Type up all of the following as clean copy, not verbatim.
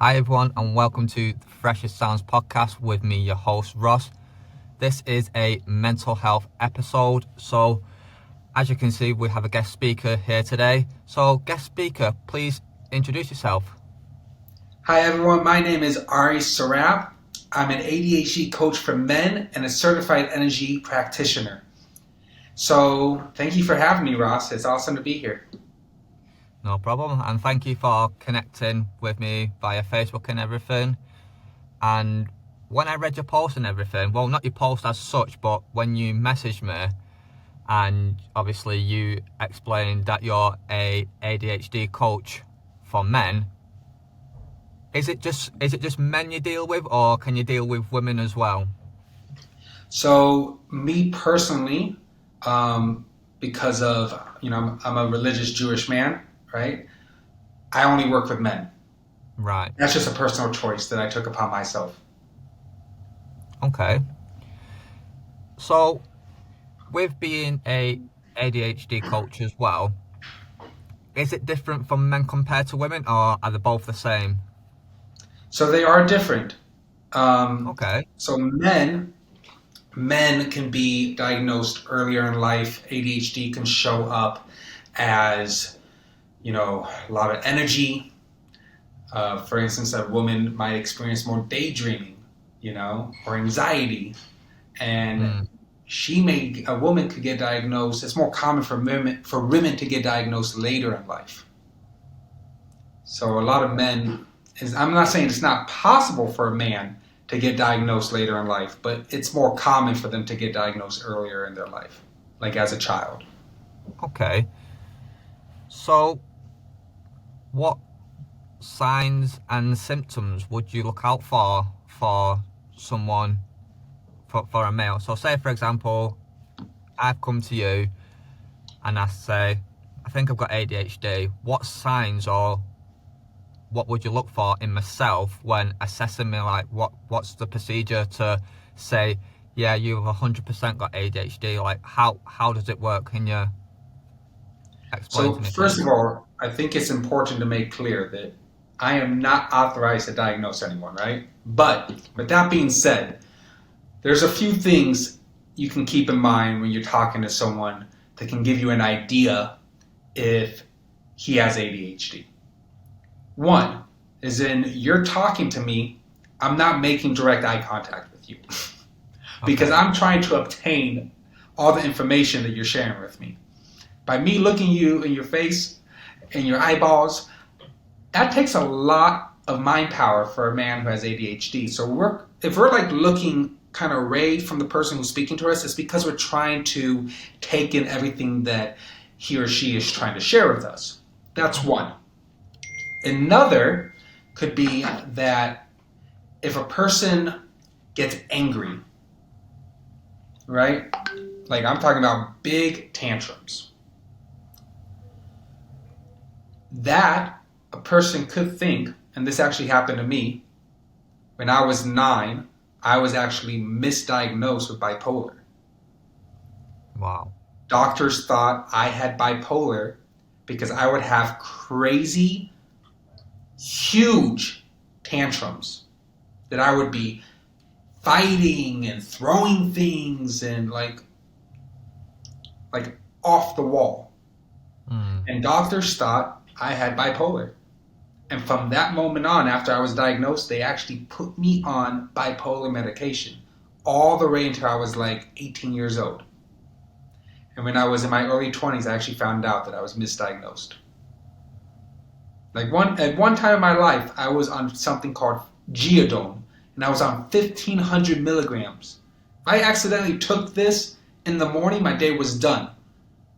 Hi everyone and welcome to the Freshest Sounds podcast with me, your host Ross. This is a mental health episode, so as you can see we have a guest speaker here today. So guest speaker, please introduce yourself. Hi everyone, my name is Ari Sarab. I'm an ADHD coach for men and a certified energy practitioner. So thank you for having me, Ross. It's awesome to be here. No problem, and thank you for connecting with me via Facebook and everything. And when I read your post and everything, well, not your post as such, but when you messaged me and obviously you explained that you're a ADHD coach for men, is it just men you deal with, or can you deal with women as well? So me personally, because of, I'm a religious Jewish man, right? I only work with men. Right. That's just a personal choice that I took upon myself. Okay. So, with being a ADHD coach as well, is it different from men compared to women, or are they both the same? So they are different. Okay. So men can be diagnosed earlier in life. ADHD can show up as, a lot of energy. For instance, a woman might experience more daydreaming, or anxiety. And a woman could get diagnosed. It's more common for women to get diagnosed later in life. So a lot of men, I'm not saying it's not possible for a man to get diagnosed later in life, but it's more common for them to get diagnosed earlier in their life, like as a child. Okay. So, what signs and symptoms would you look out for someone, for a male? So say, for example, I've come to you and I say, I think I've got ADHD. What signs or what would you look for in myself when assessing me? Like, what's the procedure to say, yeah, you've 100% got ADHD? Like, how does it work? Can you explain So to me, first please? of all, I think it's important to make clear that I am not authorized to diagnose anyone, right? But with that being said, there's a few things you can keep in mind when you're talking to someone that can give you an idea if he has ADHD. One is you're talking to me, I'm not making direct eye contact with you because Okay. I'm trying to obtain all the information that you're sharing with me. By me looking you in your face and your eyeballs, that takes a lot of mind power for a man who has ADHD. So if we're like looking kind of away from the person who's speaking to us, it's because we're trying to take in everything that he or she is trying to share with us. That's one. Another could be that if a person gets angry, right? Like I'm talking about big tantrums. That a person could think, and this actually happened to me, when I was 9, I was actually misdiagnosed with bipolar. Wow. Doctors thought I had bipolar because I would have crazy, huge tantrums that I would be fighting and throwing things and like off the wall. And doctors thought I had bipolar. And from that moment on, after I was diagnosed, they actually put me on bipolar medication all the way until I was like 18 years old. And when I was in my early 20s, I actually found out that I was misdiagnosed. At one time in my life, I was on something called Geodone, and I was on 1,500 milligrams. If I accidentally took this in the morning, my day was done.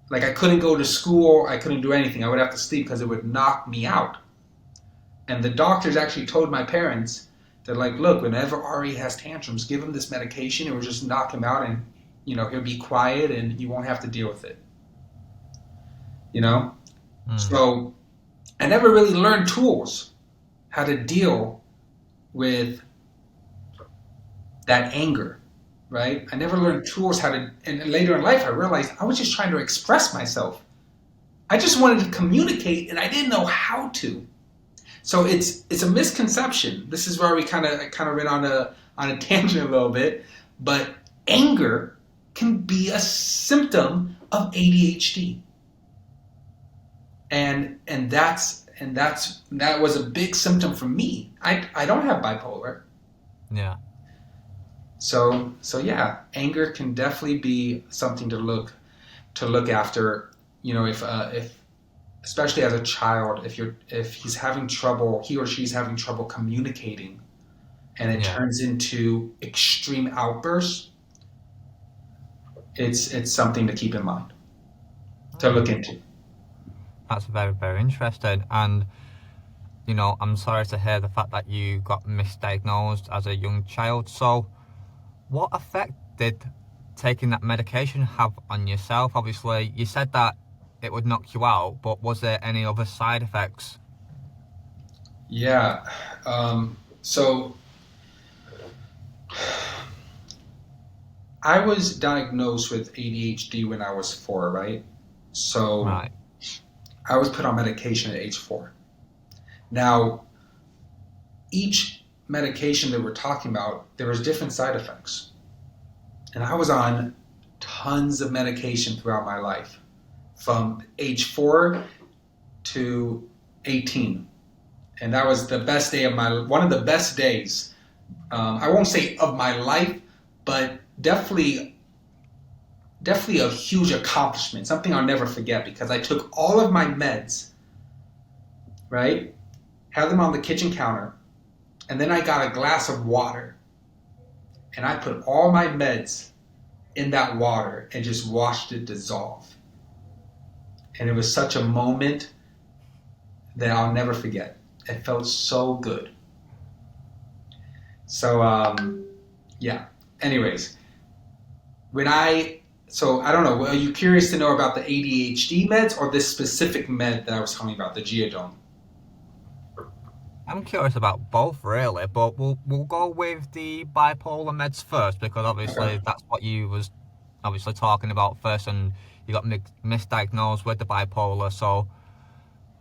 Like I couldn't go to school, I couldn't do anything. I would have to sleep because it would knock me out. And the doctors actually told my parents, they're like, look, whenever Ari has tantrums, give him this medication. It will just knock him out and, he'll be quiet and you won't have to deal with it. So I never really learned tools, how to deal with that anger, right? I never learned tools and later in life I realized I was just trying to express myself. I just wanted to communicate and I didn't know how to. So it's a misconception. This is where we kind of went on a tangent a little bit, but anger can be a symptom of ADHD, and that was a big symptom for me. I don't have bipolar, Yeah. so yeah, anger can definitely be something to look after. If especially as a child, if he or she's having trouble communicating, and it Yeah. turns into extreme outbursts, it's something to keep in mind, to look Hmm. into. That's very, very interesting. And, I'm sorry to hear the fact that you got misdiagnosed as a young child. So, what effect did taking that medication have on yourself? Obviously, you said that it would knock you out, but was there any other side effects? Yeah. So I was diagnosed with ADHD when I was 4, right? So Right. I was put on medication at age 4. Now, each medication that we're talking about, there was different side effects. And I was on tons of medication throughout my life, from age 4 to 18. And that was the best day of one of the best days. I won't say of my life, but definitely a huge accomplishment, something I'll never forget, because I took all of my meds, right? Had them on the kitchen counter, and then I got a glass of water, and I put all my meds in that water and just watched it dissolve. And it was such a moment that I'll never forget. It felt so good. So, yeah. Anyways, when so I don't know, are you curious to know about the ADHD meds or this specific med that I was talking about, the Geodone? I'm curious about both, really, but we'll go with the bipolar meds first because Okay. obviously that's what you was obviously talking about first, and you got misdiagnosed with the bipolar. So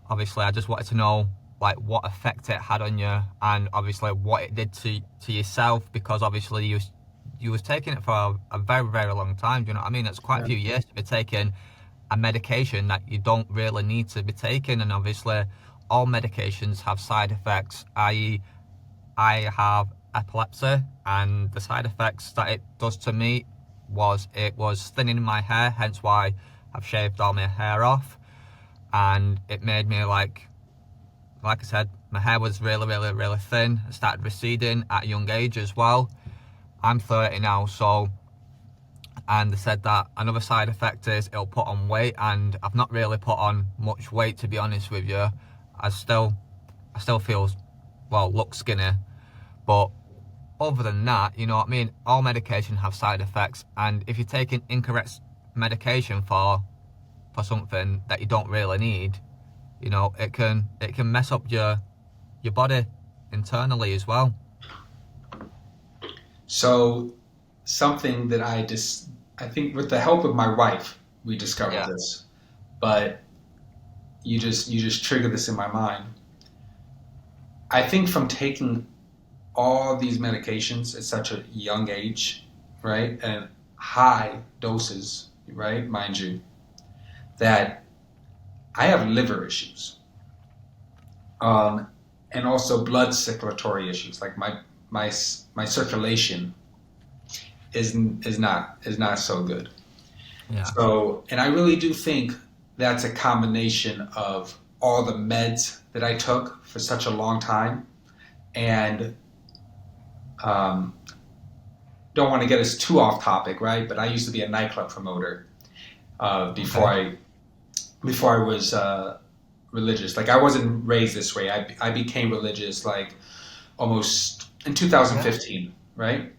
obviously, I just wanted to know like what effect it had on you, and obviously what it did to yourself because obviously you was taking it for a very very long time. Do you know what I mean? It's quite a Yeah. few years to be taking a medication that you don't really need to be taking, and obviously all medications have side effects, i.e. I have epilepsy, and the side effects that it does to me was it was thinning my hair, hence why I've shaved all my hair off, and it made me like I said, my hair was really really really thin. It started receding at a young age as well. I'm 30 now, so, and they said that another side effect is it'll put on weight, and I've not really put on much weight, to be honest with you. I still I still feel, well, look skinny, but other than that, you know what I mean, all medication have side effects, and if you're taking incorrect medication for something that you don't really need, it can mess up your body internally as well. So something that I think with the help of my wife, we discovered Yeah. this, but you just triggered this in my mind. I think from taking all these medications at such a young age, right, and high doses, right, mind you, that I have liver issues, um, and also blood circulatory issues, like my my circulation is not so good. Yeah. So, and I really do think that's a combination of all the meds that I took for such a long time, and um, don't want to get us too off topic, right? But I used to be a nightclub promoter before Okay. I was religious. Like I wasn't raised this way. I became religious like almost in Yeah. 2015, right?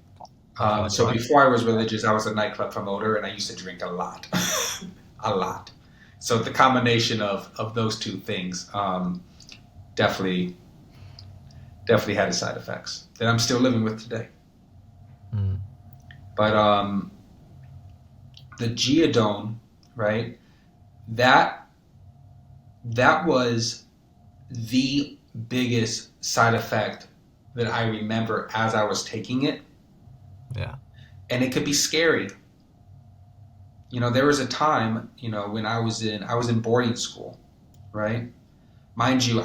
That's really So good. before I was religious, I was a nightclub promoter, and I used to drink a lot, a lot. So the combination of those two things definitely definitely had its side effects that I'm still living with today. Mm. But the geodone, right? That that was the biggest side effect that I remember as I was taking it. Yeah. And it could be scary. There was a time, when I was in boarding school, right? Mind you,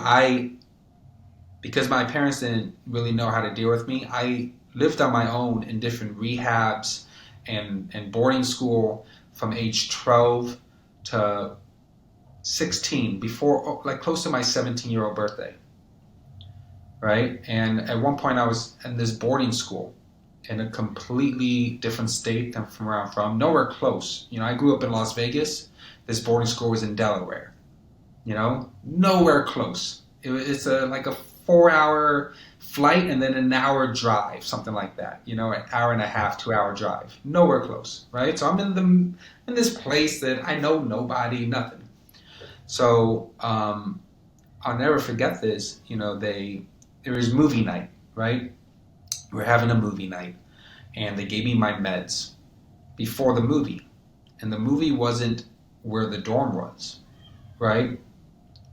because my parents didn't really know how to deal with me, I lived on my own in different rehabs and boarding school from age 12 to 16, before, like, close to my 17-year-old birthday, right? And at one point I was in this boarding school in a completely different state than from where I'm from, nowhere close. I grew up in Las Vegas. This boarding school was in Delaware. Nowhere close. It's like a 4-hour flight and then an hour drive, something like that. An hour and a half, 2-hour drive. Nowhere close, right? So I'm in this place that I know nobody, nothing. So I'll never forget this. There was movie night, right? We're having a movie night, and they gave me my meds before the movie, and the movie wasn't where the dorm was, right? It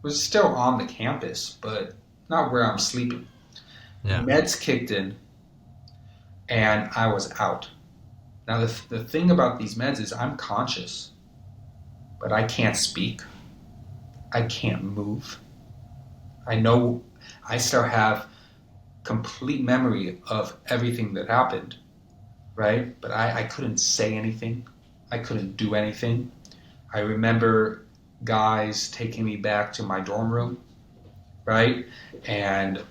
was still on the campus, but not where I'm sleeping. The Yeah. meds kicked in, and I was out. Now, the thing about these meds is I'm conscious, but I can't speak. I can't move. I know I still have complete memory of everything that happened, right? But I couldn't say anything. I couldn't do anything. I remember guys taking me back to my dorm room, right? And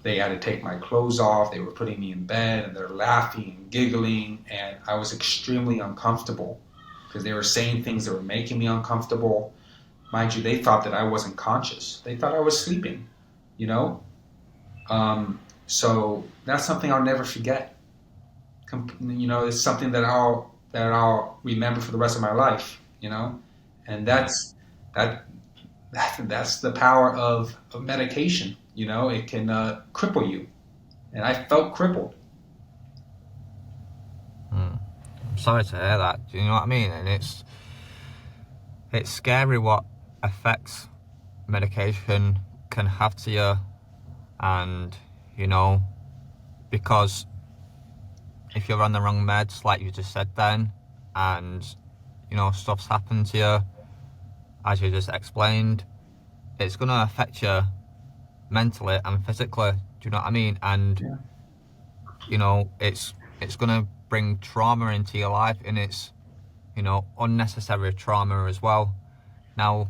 they had to take my clothes off. They were putting me in bed, and they're laughing and giggling, and I was extremely uncomfortable because they were saying things that were making me uncomfortable. Mind you, they thought that I wasn't conscious. They thought I was sleeping, you know? So that's something I'll never forget. It's something that I'll remember for the rest of my life. And Yeah. that's the power of medication. It can cripple you, and I felt crippled. Mm. I'm sorry to hear that. Do you know what I mean? And it's scary what effects medication can have to you, and because if you're on the wrong meds, like you just said then, and stuff's happened to you, as you just explained, it's gonna affect you mentally and physically. Do you know what I mean? And Yeah. it's gonna bring trauma into your life, and it's unnecessary trauma as well. Now,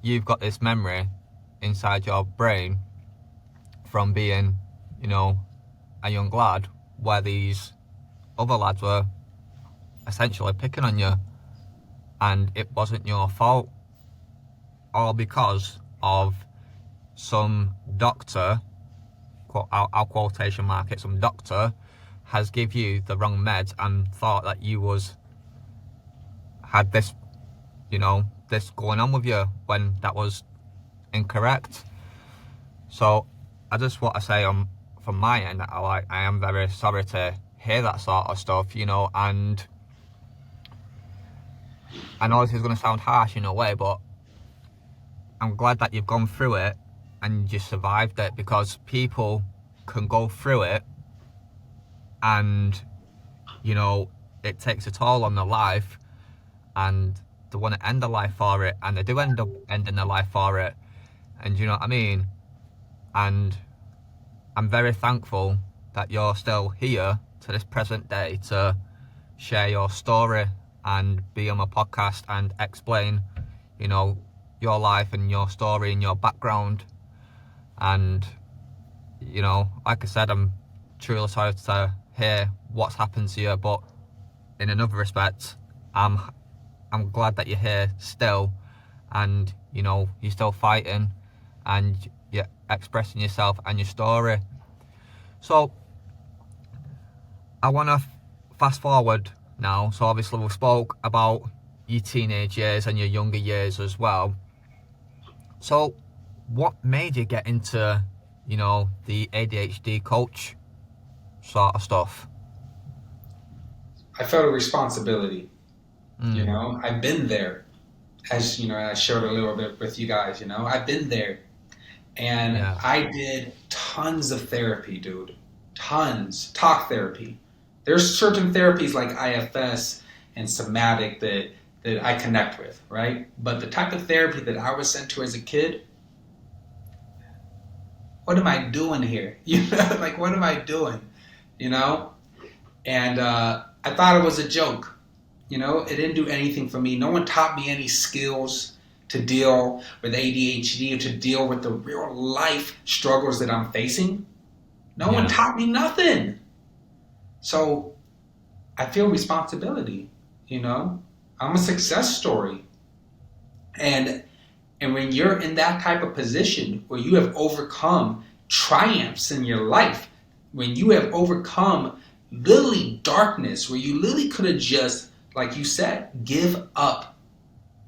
you've got this memory inside your brain from being, a young lad, where these other lads were essentially picking on you, and it wasn't your fault, all because of some doctor, I'll quotation mark it, some doctor has give you the wrong meds and thought that you had this, this going on with you, when that was incorrect. So I just want to say, from my end, I am very sorry to hear that sort of stuff, and I know this is going to sound harsh in a way, but I'm glad that you've gone through it and you survived it, because people can go through it and, it takes a toll on their life, and they want to end their life for it, and they do end up ending their life for it. And you know what I mean? And I'm very thankful that you're still here to this present day to share your story and be on my podcast and explain, your life and your story and your background. And, like I said, I'm truly sorry to hear what's happened to you, but in another respect, I'm glad that you're here still, and, you're still fighting, and you're expressing yourself and your story. So I want to fast forward now. So obviously we spoke about your teenage years and your younger years as well. So what made you get into, the ADHD coach sort of stuff? I felt a responsibility. Mm. I've been there, as I shared a little bit with you guys. I've been there, And Yeah. I did tons of therapy, dude. Tons. Talk therapy. There's certain therapies like IFS and somatic that I connect with, right? But the type of therapy that I was sent to as a kid, what am I doing here? You know, like what am I doing? You know? And I thought it was a joke. You know, it didn't do anything for me. No one taught me any skills to deal with ADHD or to deal with the real life struggles that I'm facing. No one Yeah. taught me nothing. So I feel responsibility, you know? I'm a success story. And when you're in that type of position where you have overcome triumphs in your life, when you have overcome literally darkness, where you literally could have just, like you said, give up,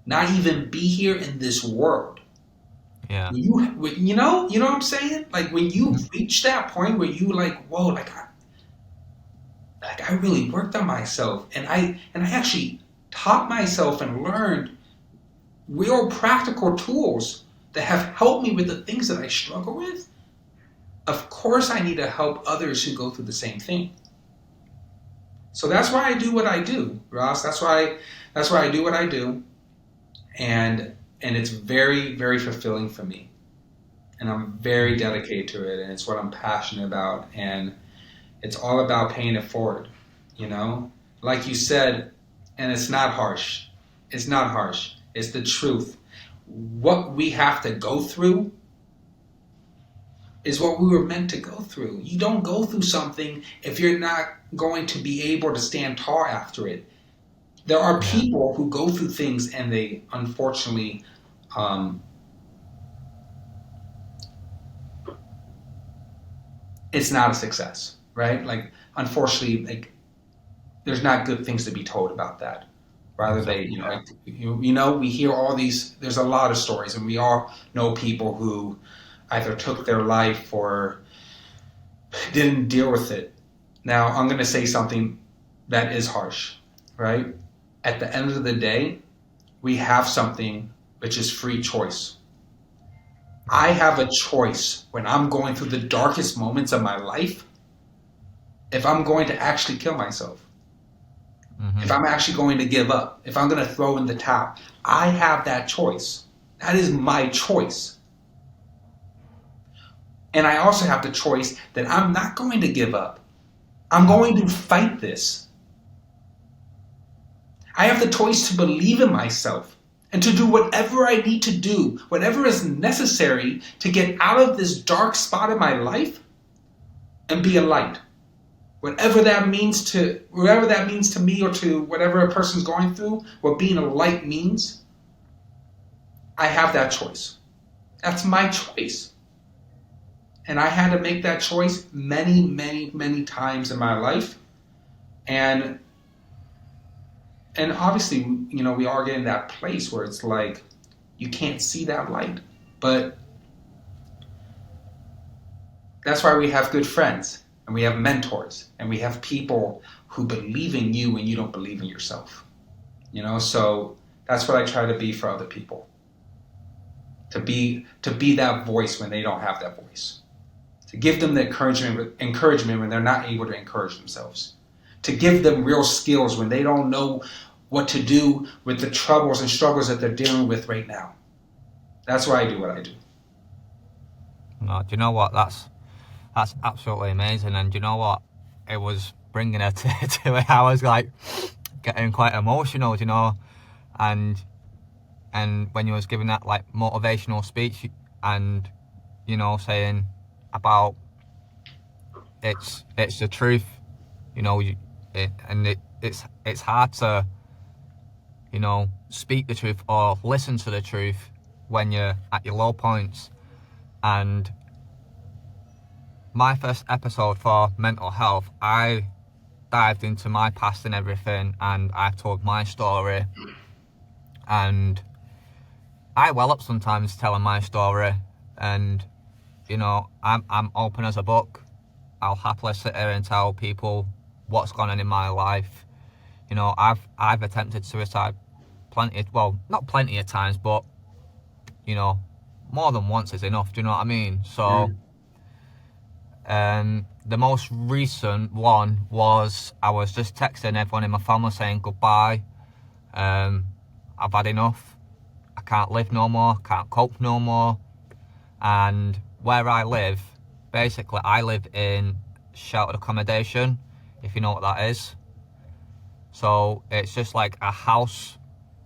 not even be here in this world. Yeah. You know what I'm saying? Like when you reach that point where you like, whoa, I really worked on myself, and I actually taught myself and learned real practical tools that have helped me with the things that I struggle with. Of course, I need to help others who go through the same thing. So that's why I do what I do, Ross. That's why I do what I do, and it's very very fulfilling for me, and I'm very dedicated to it, and it's what I'm passionate about, and it's all about paying it forward. You know, like you said, and it's not harsh. It's not harsh. It's the truth. What we have to go through is what we were meant to go through. You don't go through something if you're not going to be able to stand tall after it. There are Yeah. people who go through things and they unfortunately, it's not a success, right? Like, unfortunately, like, there's not good things to be told about that. Rather, they, Exactly. Yeah. we hear all these. There's a lot of stories, and we all know people who either took their life or didn't deal with it. Now, I'm going to say something that is harsh, right? At the end of the day, we have something which is free choice. I Yeah. have a choice when I'm going through the darkest moments of my life if I'm going to actually kill myself, if Mhm. I'm actually going to give up, if I'm going to throw in the towel. I have that choice. That is my choice. And I also have the choice that I'm not going to give up. I'm going to fight this. I have the choice to believe in myself and to do whatever I need to do, whatever is necessary to get out of this dark spot in my life and be a light. Whatever that means to me or to whatever a person's going through, what being a light means, I have that choice. That's my choice. And I had to make that choice many, many, many times in my life. And obviously, we are getting that place where it's like you can't see that light. But that's why we have good friends and we have mentors and we have people who believe in you when you don't believe in yourself. So that's what I try to be for other people. To be that voice when they don't have that voice. To give them the encouragement when they're not able to encourage themselves. To give them real skills when they don't know what to do with the troubles and struggles that they're dealing with right now. That's why I do what I do. No, do you know what? That's absolutely amazing. And do you know what? It was bringing her to it. I was like getting quite emotional, and when you was giving that like motivational speech and saying about it's the truth, it's hard to speak the truth or listen to the truth when you're at your low points. And my first episode for mental health, I dived into my past and everything, and I told my story. And I well up sometimes telling my story, and I'm open as a book. I'll happily sit here and tell people what's gone on in my life. I've attempted suicide not plenty of times, but more than once is enough. Do you know what I mean? So, the most recent one was I was just texting everyone in my family saying goodbye. I've had enough. I can't live no more. Can't cope no more. And where I live, basically, I live in sheltered accommodation, if you know what that is. So it's just like a house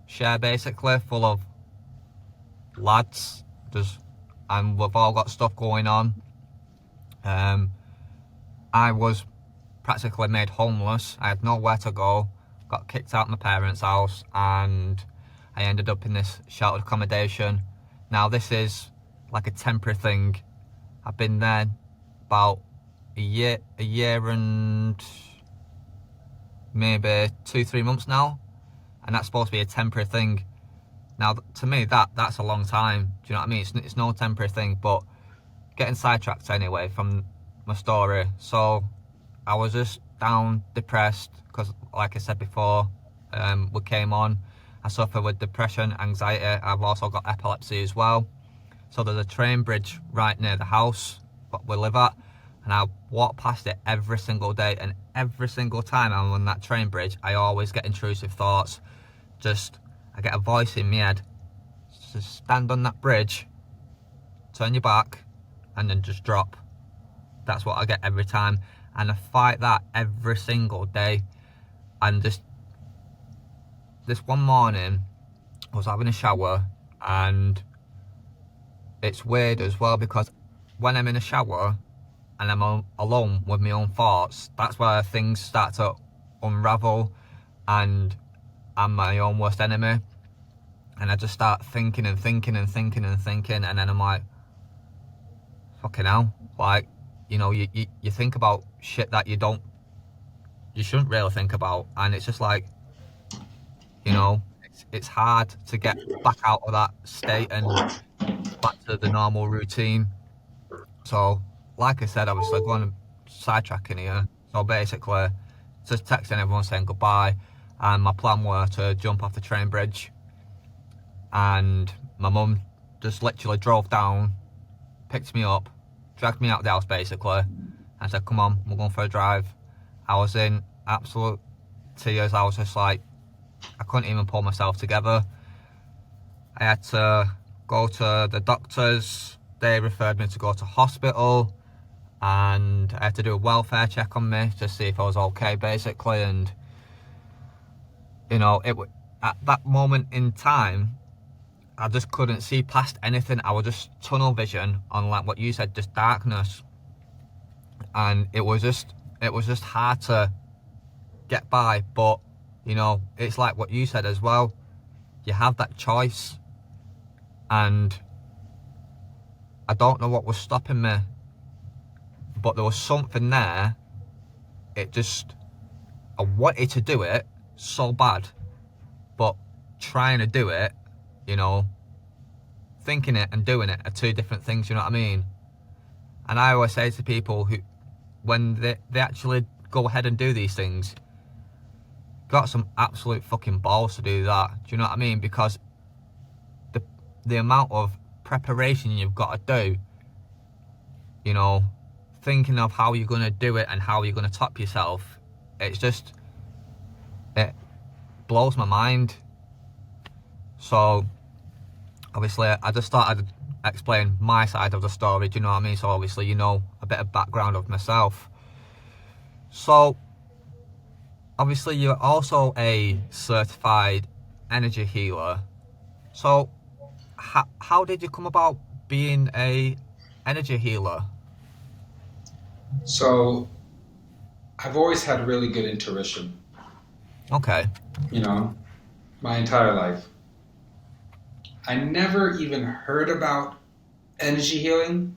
share, basically, full of lads, and we've all got stuff going on. I was practically made homeless. I had nowhere to go. Got kicked out of my parents' house, and I ended up in this sheltered accommodation. Now this is like a temporary thing. I've been there about a year and maybe 2-3 months now, and that's supposed to be a temporary thing. Now, to me, that's a long time. Do you know what I mean? It's no temporary thing, but getting sidetracked anyway from my story. So I was just down, depressed, because like I said before, we came on, I suffer with depression, anxiety. I've also got epilepsy as well. So there's a train bridge right near the house that we live at, and I walk past it every single day, and every single time I'm on that train bridge, I always get intrusive thoughts. I get a voice in my head, just stand on that bridge, turn your back, and then just drop. That's what I get every time, and I fight that every single day. And just this one morning, I was having a shower, and it's weird as well because when I'm in a shower and I'm alone with my own thoughts, that's where things start to unravel, and I'm my own worst enemy. And I just start thinking and thinking and thinking and thinking, and then I'm like, fucking hell. Like, you think about shit that you shouldn't really think about, and it's just like, it's hard to get back out of that state and back to the normal routine. So, like I said, obviously going sidetracking here. So basically, just texting everyone saying goodbye, and my plan was to jump off the train bridge. And my mum just literally drove down, picked me up, dragged me out of the house basically, and said, "Come on, we're going for a drive." I was in absolute tears. I was just like, I couldn't even pull myself together. I had to go to the doctors. They referred me to go to hospital, and I had to do a welfare check on me to see if I was okay basically. And at that moment in time, I just couldn't see past anything. I was just tunnel vision on, like what you said, just darkness. And it was just hard to get by. But, it's like what you said as well. You have that choice. And I don't know what was stopping me, but there was something there. I wanted to do it so bad, but trying to do it, thinking it and doing it are two different things, you know what I mean? And I always say to people who, when they actually go ahead and do these things, got some absolute fucking balls to do that. Do you know what I mean? Because the amount of preparation you've got to do, thinking of how you're going to do it and how you're going to top yourself, it blows my mind. So obviously I just started to explain my side of the story, do you know what I mean? So obviously a bit of background of myself. So obviously you're also a certified energy healer. So how did you come about being a energy healer? So I've always had really good intuition, Okay. My entire life. I never even heard about energy healing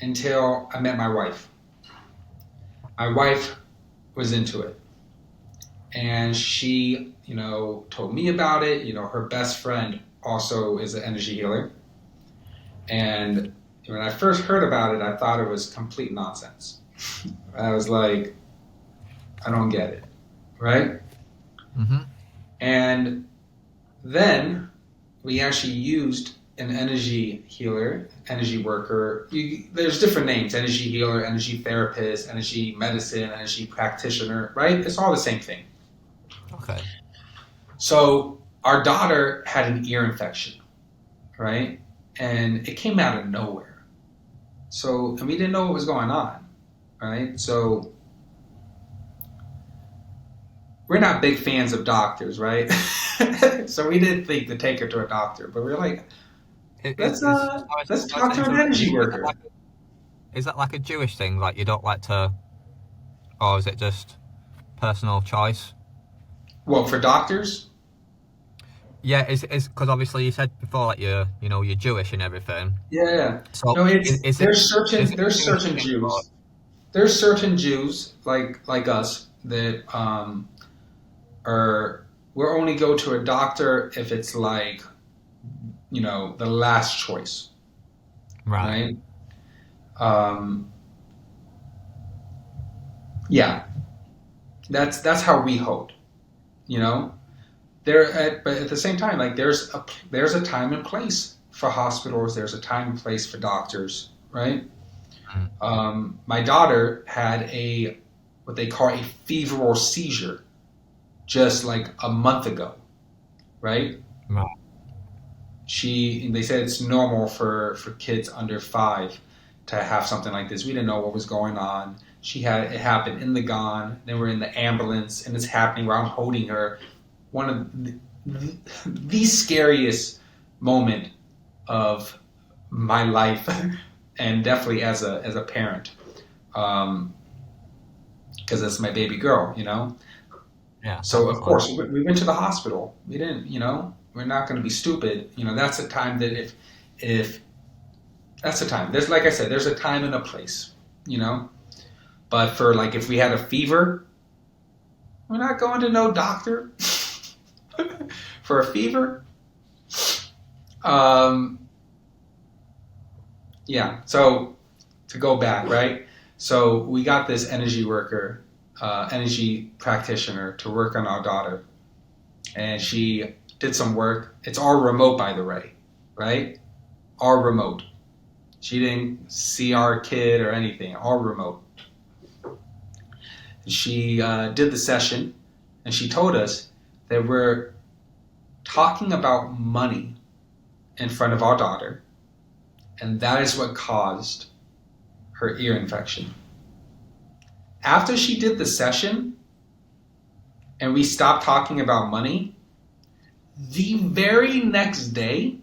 until I met my wife. My wife was into it. And she, told me about it. Her best friend also is an energy healer. And when I first heard about it, I thought it was complete nonsense. I was like, I don't get it, right? Mm-hmm. And then we actually used an energy healer, energy worker, there's different names: energy healer, energy therapist, energy medicine, energy practitioner, right? It's all the same thing. Okay. So our daughter had an ear infection, right? And it came out of nowhere. So, and we didn't know what was going on, right? So we're not big fans of doctors, right? So we didn't think to take her to a doctor, but we are like, let's let's Sorry talk to to an interrupt you. energy worker. Is that like a Jewish thing? Like you don't like to, or is it just personal choice? Well, for doctors, Yeah, it's because obviously you said before like you're Jewish and everything. yeah. So No, it's is it there's is certain it a there's Jewish certain thing? Or, Jews. There's certain Jews like us that are we'll only go to a doctor if it's like, the last choice, right. right? Um, yeah, that's how we hold, you know. But at the same time, like there's a time and place for hospitals. There's a time and place for doctors, right? Mm. My daughter had a what they call a febrile seizure just like a month ago, right? Right. They said it's normal for kids under 5 to have something like this. We didn't know what was going on. It happened in the Gone. Then we're in the ambulance, and it's happening where I'm holding her. One of the scariest moment of my life, and definitely as a parent, because it's my baby girl, Yeah, So of definitely. course we went to the hospital. We didn't, we're not going to be stupid. That's a time that if that's a time. There's like I said, there's a time and a place. You know, but for like if we had a fever, we're not going to no doctor for a fever. Um, yeah. So to go back, right? So we got this energy worker, energy practitioner to work on our daughter, and she did some work. It's all remote, by the way, right? All remote. She didn't see our kid or anything, all remote. She did the session, and she told us that we're talking about money in front of our daughter, and that is what caused her ear infection. After she did the session and we stopped talking about money, the very next day,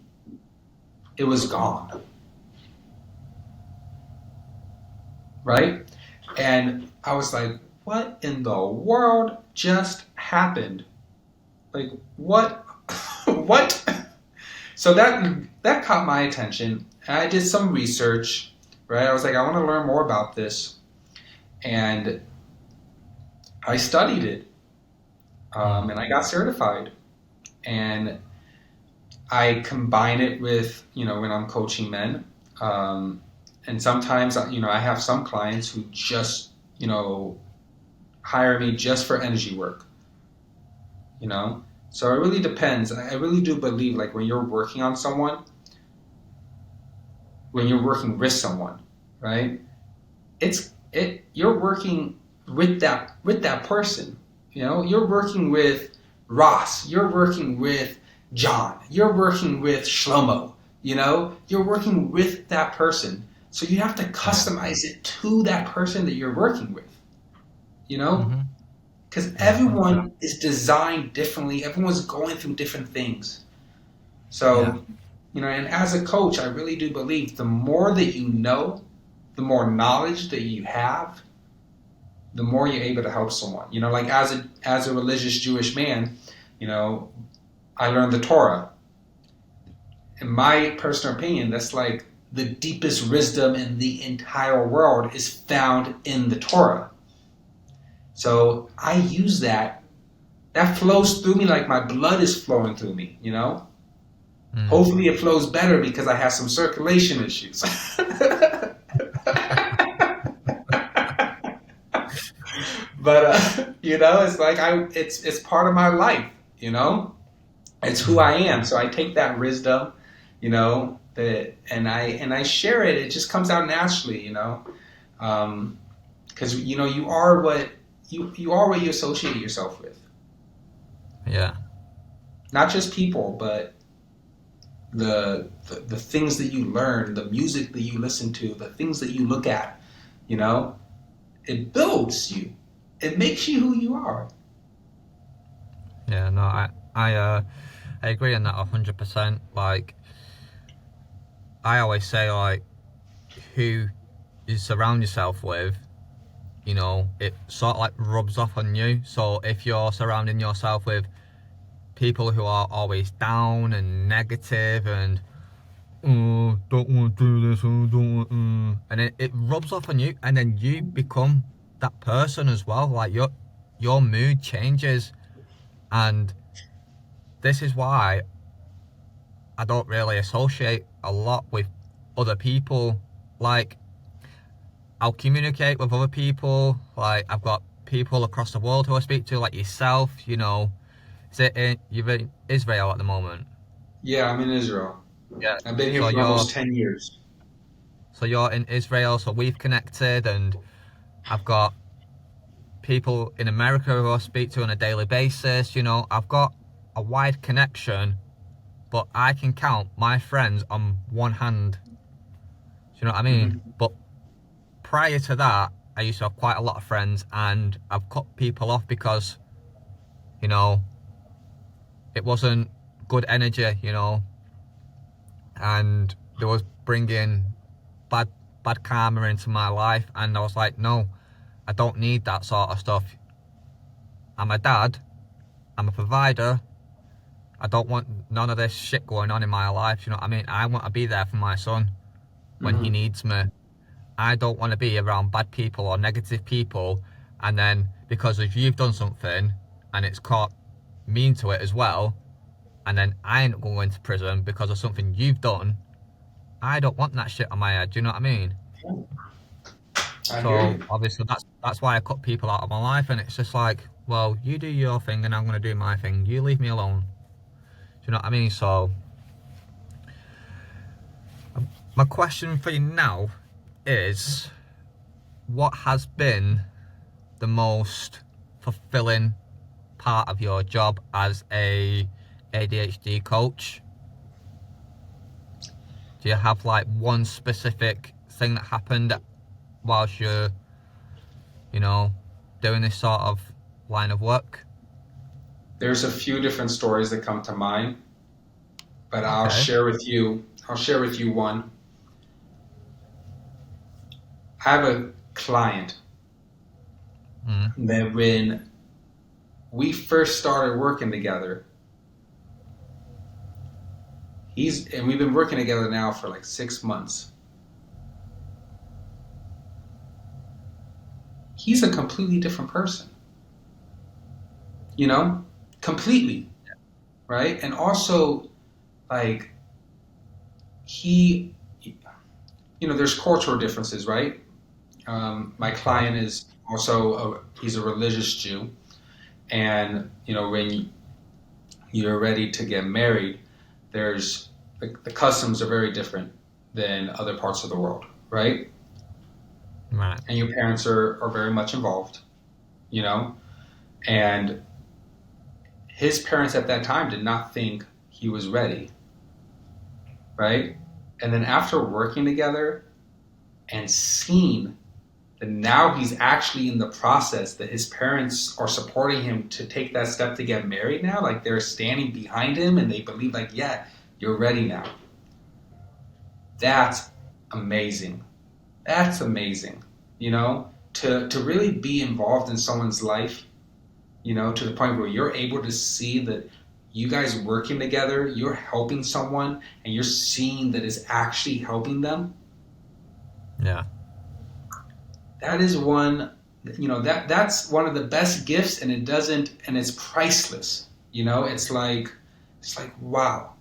it was gone. Right? And I was like, what in the world just happened? Like, what? What? So that caught my attention. I did some research, right? I was like, I want to learn more about this. And I studied it. And I got certified. And I combine it with, when I'm coaching men. And sometimes, I have some clients who just, hire me just for energy work, So it really depends. I really do believe, like, when you're working on someone, when you're working with someone, right? You're working with that person. You're working with Ross. You're working with John. You're working with Shlomo. You're working with that person. So you have to Yeah. customize it to that person that you're working with. Mm-hmm. Because Yeah, 100%. everyone is designed differently. Everyone's going through different things. Yeah. So, and as a coach, I really do believe the more that you know, the more knowledge that you have, the more you're able to help someone. Like as a religious Jewish man, I learned the Torah. In my personal opinion, that's like the deepest wisdom in the entire world is found in the Torah. So I use that. That flows through me like my blood is flowing through me, Mm. Hopefully it flows better because I have some circulation issues. But it's like it's part of my life, It's who Mm. I am. So I take that wisdom you know, that and I share it. It just comes out naturally, because you are what you are what you associate yourself with. Yeah. Not just people, but the things that you learn, the music that you listen to, the things that you look at, you know, it builds you. It makes you who you are. Yeah, no, I agree on that 100%. Like, I always say, like, who you surround yourself with, it sort of like rubs off on you. So if you're surrounding yourself with people who are always down and negative and, oh, don't want to do this, oh, don't want, and it rubs off on you, and then you become that person as well. Like, your mood changes, and this is why I don't really associate a lot with other people. Like, I'll communicate with other people. Like, I've got people across the world who I speak to, like yourself. You're in Israel at the moment. Yeah, I'm in Israel. Yeah. I've been here So for you're almost 10 years. so you're in Israel. So we've connected, and I've got people in America who I speak to on a daily basis. I've got a wide connection, but I can count my friends on one hand. Do you know what I mean? Hmm. But prior to that, I used to have quite a lot of friends, and I've cut people off because, you know, it wasn't good energy, and there was bringing bad bad karma into my life, and I was like, no, I don't need that sort of stuff. I'm a dad, I'm a provider. I don't want none of this shit going on in my life. You know what I mean? I want to be there for my son when he Hmm. needs me. I don't want to be around bad people or negative people, and then because if you've done something and it's caught me into it as well, and then I end up going to prison because of something you've done. I don't want that shit on my head. Do you know what I mean? I hear So you. obviously that's why I cut people out of my life, and it's just like, well, you do your thing, and I'm gonna do my thing. You leave me alone. Do you know what I mean? So my question for you now is, what has been the most fulfilling part of your job as a ADHD coach? Do you have like one specific thing that happened whilst you're, you know, doing this sort of line of work? There's a few different stories that come to mind, but Okay. I'll share with you one. I have a client Mm. that when we first started working together, we've been working together now for like 6 months. He's a completely different person, you know, completely, right? And also, like, he, there's cultural differences, right? My Of course. client is also he's a religious Jew, and when you're ready to get married, there's the customs are very different than other parts of the world, right? Right. And your parents are very much involved, you know, and his parents at that time did not think he was ready, right? And then after working together and seeing that now he's actually in the process, that his parents are supporting him to take that step to get married now, like they're standing behind him and they believe, like, yeah, you're ready now. That's amazing. That's amazing. To really be involved in someone's life, to the point where you're able to see that you guys working together, you're helping someone, and you're seeing that it's actually helping them. Yeah. That is one, that's one of the best gifts, and it's priceless. It's like wow.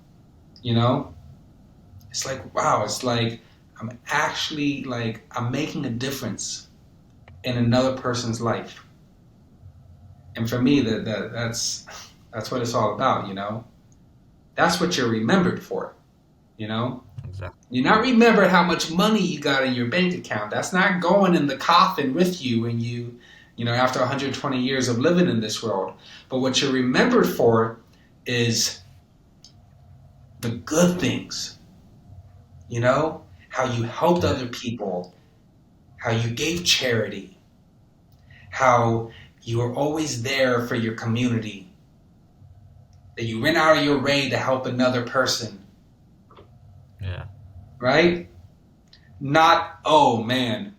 You know, it's like wow. It's like I'm actually like I'm making a difference in another person's life, and for me, that's what it's all about. That's what you're remembered for. You know, Exactly. you're not remembered how much money you got in your bank account. That's not going in the coffin with you when you know, after 120 years of living in this world. But what you're remembered for is the good things. You know, how you helped other people, how you gave charity, how you were always there for your community, that you went out of your way to help another person, Yeah. right? Not, oh man,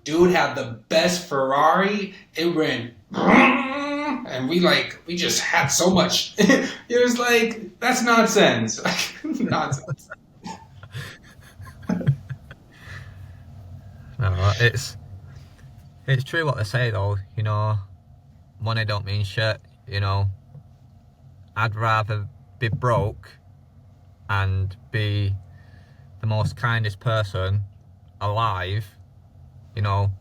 dude had the best Ferrari. It went, and we just had so much. It was like, that's nonsense. Nonsense. No, it's true what they say though. You know, money don't mean shit. You know, I'd rather be broke and be the most kindest person alive. You know,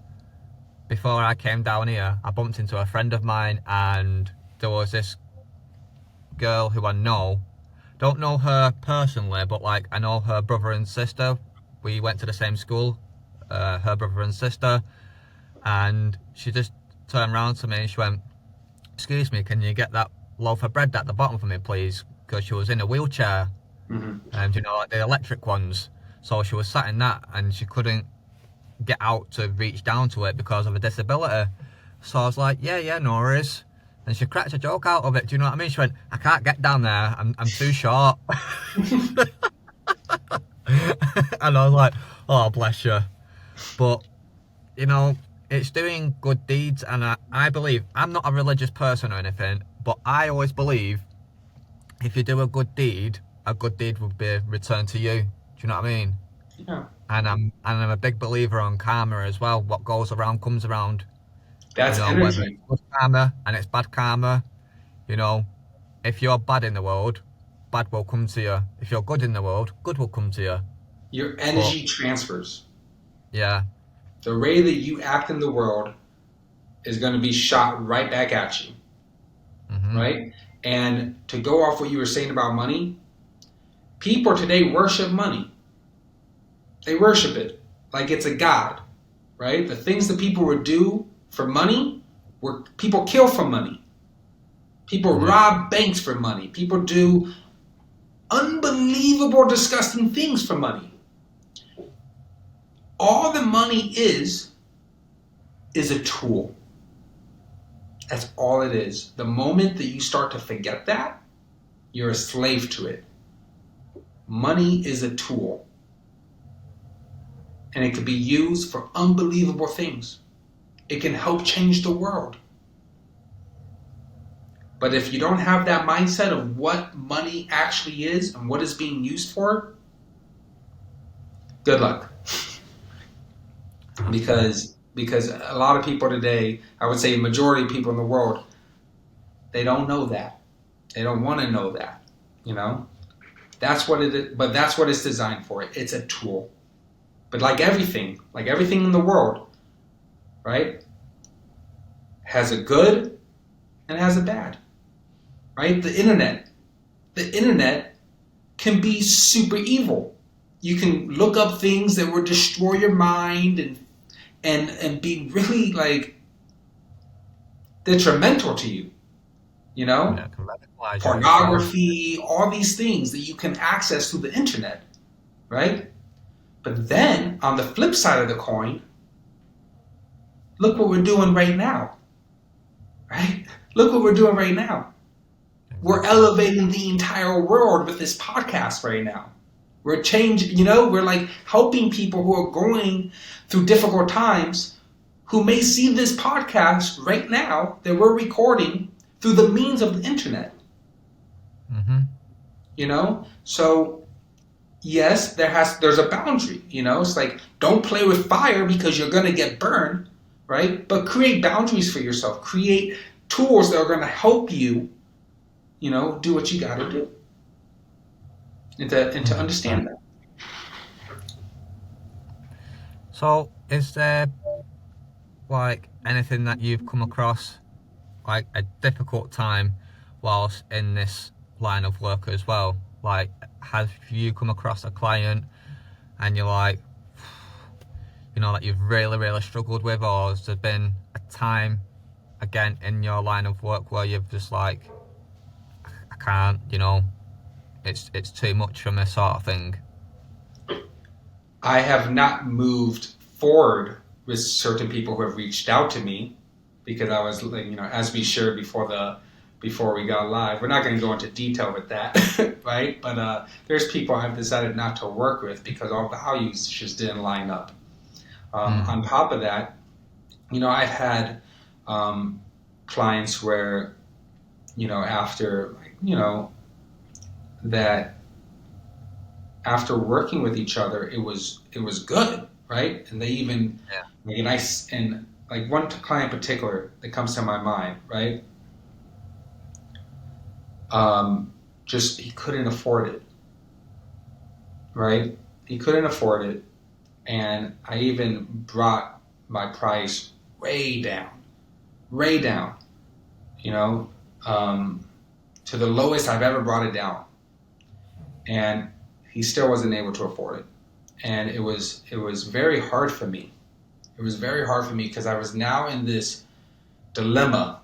before I came down here, I bumped into a friend of mine, and there was this girl who I don't know her personally, but like I know her brother and sister. We went to the same school, her brother and sister, and she just turned around to me and she went, "Excuse me, can you get that loaf of bread at the bottom for me, please?" Because she was in a wheelchair, and you know, like the electric ones. So she was sat in that, and she couldn't get out to reach down to it because of a disability. So I was like, yeah, no worries. And she cracked a joke out of it. Do you know what I mean? She went, "I can't get down there. I'm too short." And I was like, "Oh, bless you." But you know, it's doing good deeds, and I believe, I'm not a religious person or anything, but I always believe if you do a good deed will be returned to you. Do you know what I mean? Yeah. And I'm a big believer on karma as well. What goes around comes around. You That's know, whether it's energy. good karma and it's bad karma, you know, if you're bad in the world, bad will come to you. If you're good in the world, good will come to you. Your But energy transfers. yeah, The way that you act in the world is going to be shot right back at you, right? And to go off what you were saying about money, people today worship money. They worship it like it's a god, right? The things that people would do for money were people kill for money. People yeah, rob banks for money. People do unbelievable, disgusting things for money. All the money is a tool. That's all it is. The moment that you start to forget that, you're a slave to it. Money is a tool. And it can be used for unbelievable things. It can help change the world. But if you don't have that mindset of what money actually is and what it's being used for, good luck. Because a lot of people today, I would say a majority of people in the world, they don't know that. They don't want to know that. You know? That's what it is, but that's what it's designed for. It's a tool. But like everything in the world, right? Has a good and has a bad. Right? The internet can be super evil. You can look up things that will destroy your mind and be really like detrimental to you. You know? yeah, can radicalize you as well. Pornography, all these things that you can access through the internet, right? But then on the flip side of the coin, look what we're doing right now, right? Look what we're doing right now. We're elevating the entire world with this podcast right now. We're changing, you know, we're like helping people who are going through difficult times who may see this podcast right now that we're recording through the means of the internet. You know? So yes, there's a boundary, you know? It's like don't play with fire because you're gonna get burned, right? But create boundaries for yourself. Create tools that are gonna help you, you know, do what you gotta do. And to understand that. So, is there like anything that you've come across, like a difficult time whilst in this line of work as well? Like, have you come across a client and you're like, that you've really, really struggled with, or has there been a time, again, in your line of work where you've just like, I can't, it's too much for me, sort of thing? I have not moved forward with certain people who have reached out to me because I was, like, as we shared before we got live. We're not going to go into detail with that, right? But there's people I've decided not to work with because our values just didn't line up. On top of that, I've had clients where, after, that after working with each other, it was good, right? And they even, Yeah. like, and like one client in particular that comes to my mind, right? Just he couldn't afford it, right? He couldn't afford it, and I even brought my price way down, you know, um, to the lowest I've ever brought it down, and he still wasn't able to afford it, and it was very hard for me. It was very hard for me because I was now in this dilemma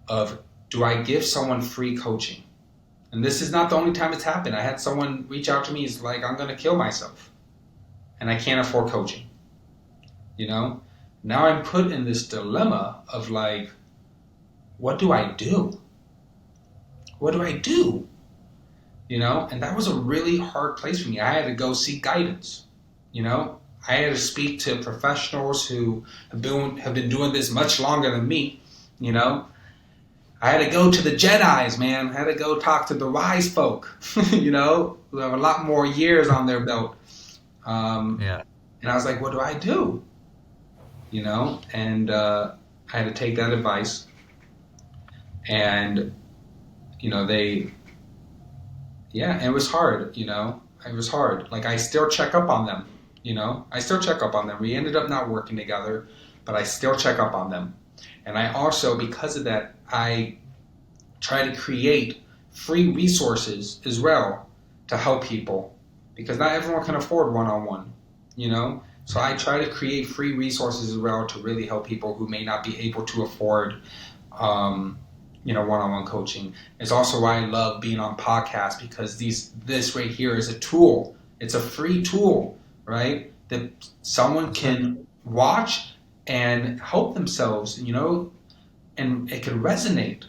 of, do I give someone free coaching? And this is not the only time it's happened. I had someone reach out to me, he's like, I'm going to kill myself and I can't afford coaching. You know, now I'm put in this dilemma of like, what do I do? What do I do? And that was a really hard place for me. I had to go seek guidance. I had to speak to professionals who have been doing this much longer than me. I had to go to the Jedis, man. I had to go talk to the wise folk, who have a lot more years on their belt. Yeah. And I was like, what do I do? And I had to take that advice. And, and it was hard, It was hard. Like, I still check up on them, I still check up on them. We ended up not working together, but I still check up on them. And I also, because of that, I try to create free resources as well to help people, because not everyone can afford one-on-one, So I try to create free resources as well to really help people who may not be able to afford, one-on-one coaching. It's also why I love being on podcasts, because this right here is a tool. It's a free tool, right? That someone can watch and help themselves, and it can resonate,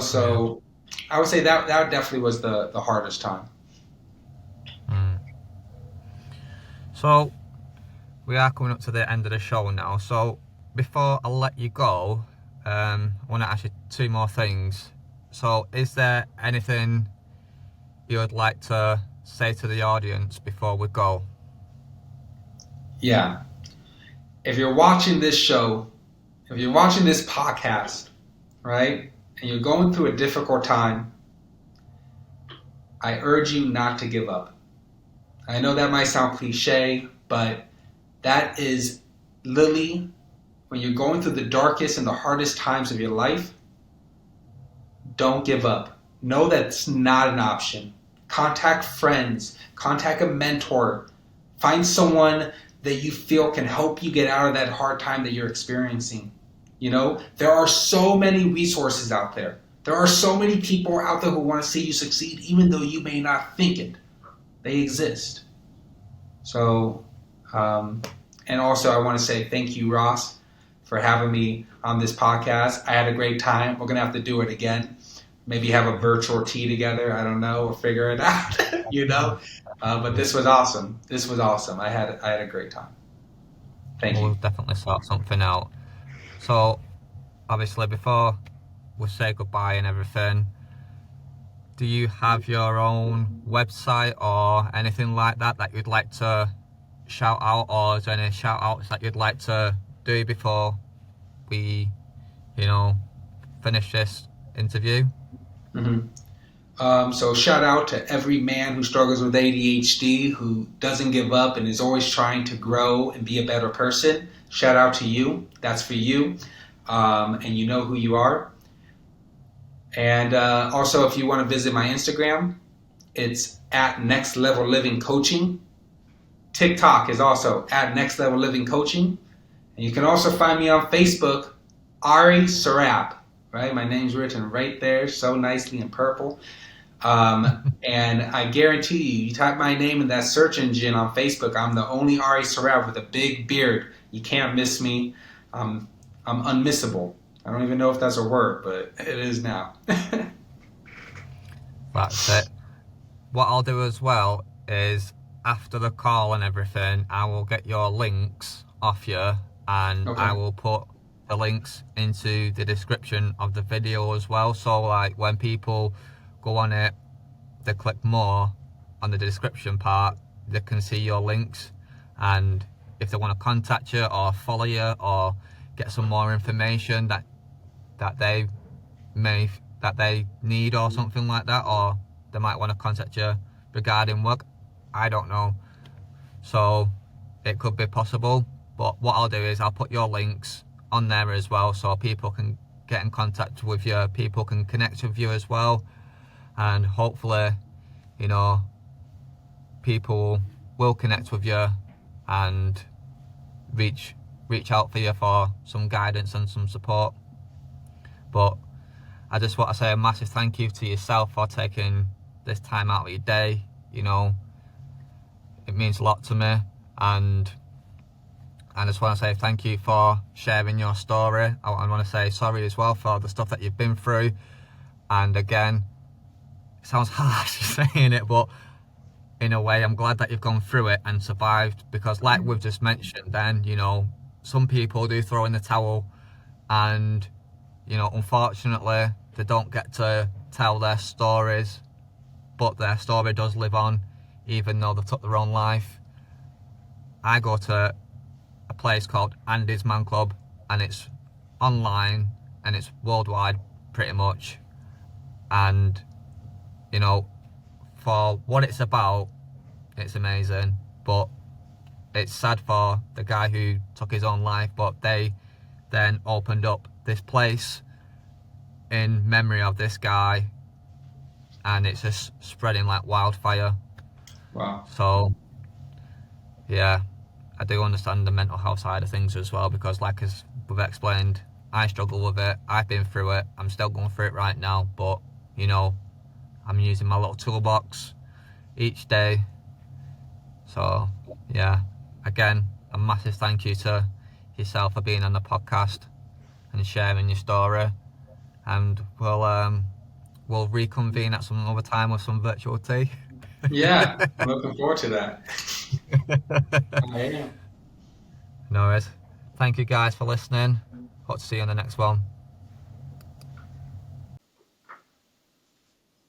So I would say that definitely was the hardest time. So we are coming up to the end of the show now. So before I let you go, I want to ask you two more things. So is there anything you would like to say to the audience before we go? Yeah. If you're watching this show, if you're watching this podcast, right, and you're going through a difficult time, I urge you not to give up. I know that might sound cliche, but that is literally, when you're going through the darkest and the hardest times of your life, don't give up. Know that's not an option. Contact friends, contact a mentor, find someone that you feel can help you get out of that hard time that you're experiencing. There are so many resources out there. There are so many people out there who want to see you succeed, even though you may not think it. They exist. So, and also I want to say thank you, Ross, for having me on this podcast. I had a great time. We're going to have to do it again. Maybe have a virtual tea together. I don't know. We'll figure it out, But this was awesome. This was awesome. I had a great time. Thank you. We'll definitely sort something out. So, obviously, before we say goodbye and everything, do you have your own website or anything like that you'd like to shout out, or is there any shout outs that you'd like to do before we, finish this interview? Mm-hmm. So shout out to every man who struggles with ADHD, who doesn't give up and is always trying to grow and be a better person. Shout out to you. That's for you. And you know who you are. And also, if you want to visit my Instagram, it's at Next Level Living Coaching. TikTok is also at Next Level Living Coaching. And you can also find me on Facebook, Ari Sarab. Right, my name's written right there, so nicely in purple. And I guarantee you, you type my name in that search engine on Facebook, I'm the only Ari Sarab with a big beard. You can't miss me. I'm unmissable. I don't even know if that's a word, but it is now. That's it. What I'll do as well is after the call and everything, I will get your links off you, and I Okay. will put the links into the description of the video as well. So like when people go on it, they click more on the description part, they can see your links, and if they want to contact you or follow you or get some more information that they may that they need or something like that, or they might want to contact you regarding work, I don't know. So it could be possible, but what I'll do is I'll put your links on there as well, so people can get in contact with you, people can connect with you as well, and hopefully, you know, people will connect with you and reach out for you for some guidance and some support. But I just want to say a massive thank you to yourself for taking this time out of your day. You know, it means a lot to me, and I just want to say thank you for sharing your story. I want to say sorry as well for the stuff that you've been through. And again, it sounds harsh saying it, but in a way, I'm glad that you've gone through it and survived, because like we've just mentioned then, you know, some people do throw in the towel, and, you know, unfortunately, they don't get to tell their stories, but their story does live on, even though they've took their own life. I go to a place called Andy's Man Club, and it's online, and it's worldwide pretty much. And, you know, for what it's about, it's amazing, but it's sad for the guy who took his own life, but they then opened up this place in memory of this guy, and it's just spreading like wildfire. Wow. So yeah, I do understand the mental health side of things as well, because like as we've explained, I struggle with it, I've been through it, I'm still going through it right now, but you know, I'm using my little toolbox each day. So yeah, again, a massive thank you to yourself for being on the podcast and sharing your story, and we'll reconvene at some other time with some virtual tea. Yeah, I'm looking forward to that. I am. No worries. Thank you guys for listening. Hope to see you on the next one.